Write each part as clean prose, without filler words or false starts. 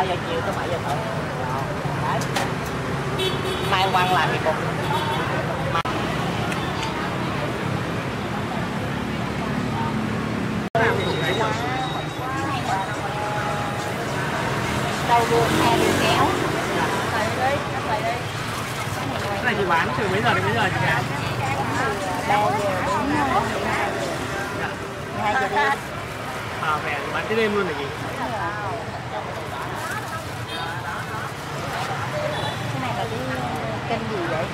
giờ chiều tới 7 giờ tối. Đấy. Mai quăng làm gì cục. Đâu luôn hai đứa kéo. Đây đi, đây đi. Cái này chị bán từ mấy giờ đến mấy giờ chị gái? 3 giờ đến 2 giờ đêm. À, về thì bán tới đêm luôn hả chị? Cái này là cái kênh gì vậy?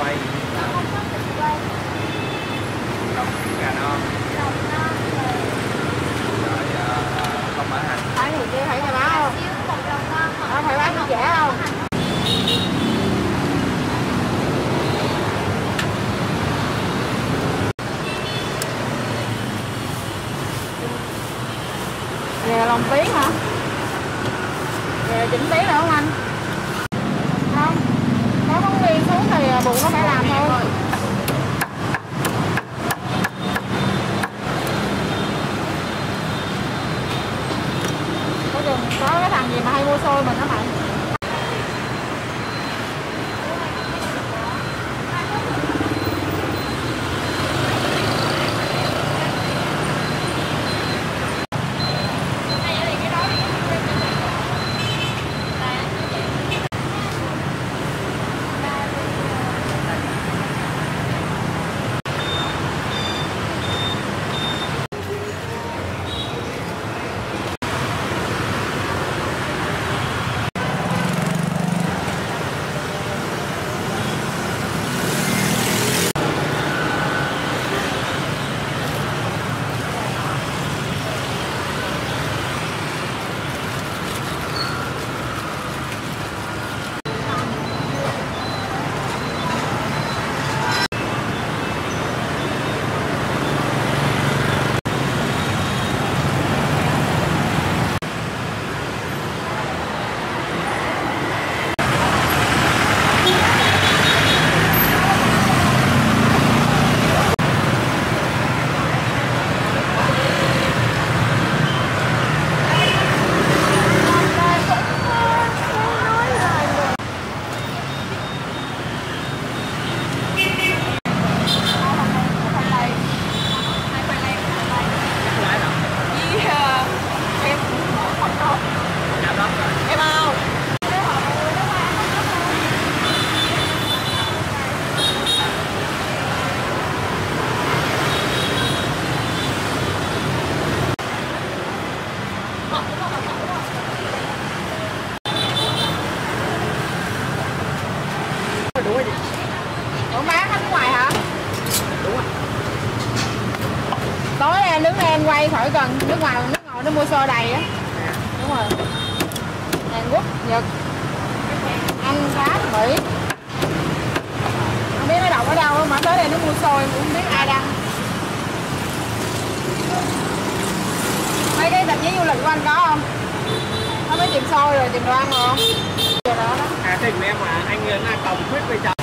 quay, lòng trứng gà non, rồi không mỡ hành. Thấy thì kia thấy nhà báo không? Thấy bán nó rẻ không? Này là lòng tiếng hả? Này là chỉnh tiếng nữa không anh? Không. Có phóng viên xuống thì bụng nó phải làm thôi. Có chừng có cái thằng gì mà hay mua xôi mình đó mày. Đứng đây anh quay khỏi gần nước ngoài nó mua xôi đầy á. Đúng rồi. Hàn Quốc, Nhật, Anh, Pháp, Mỹ. Không biết nó đọc ở đâu mà tới đây nó mua xôi cũng biết ai đăng. Mấy cái tạp chí du lịch của anh có không? Có mấy tìm xôi rồi tìm đồ ăn rồi không? Giờ đó đó. À tình em mà anh là tổng quyết với chồng.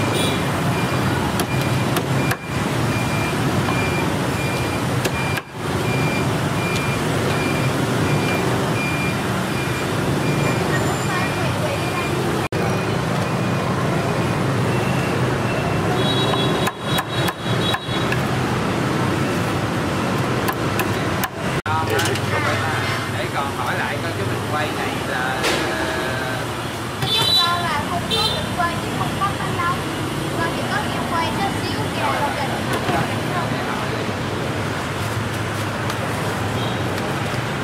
Để còn hỏi lại coi cái mình quay này là giúp con là không có được quay chứ không có thanh đâu, con chỉ có việc quay chút xíu kìa là định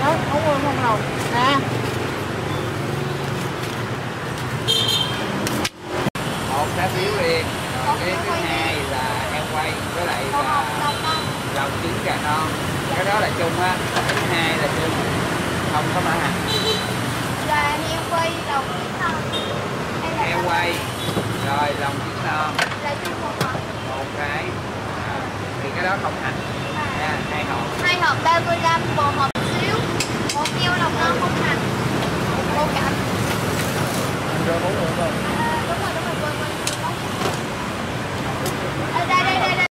đó không quên không lòng nè. một trái phiếu riêng, rồi cái thứ hai là em quay với lại là lòng trứng gà non, cái đó là chung á. Cái thứ hai là chung không có mã hành. là heo quay lòng trứng non, Heo quay rồi lòng trứng non là chung một cái thì cái đó không hành nha. Hai hộp 2 hộp 35, một hộp xíu, một heo lòng non không hành, một cạnh. rồi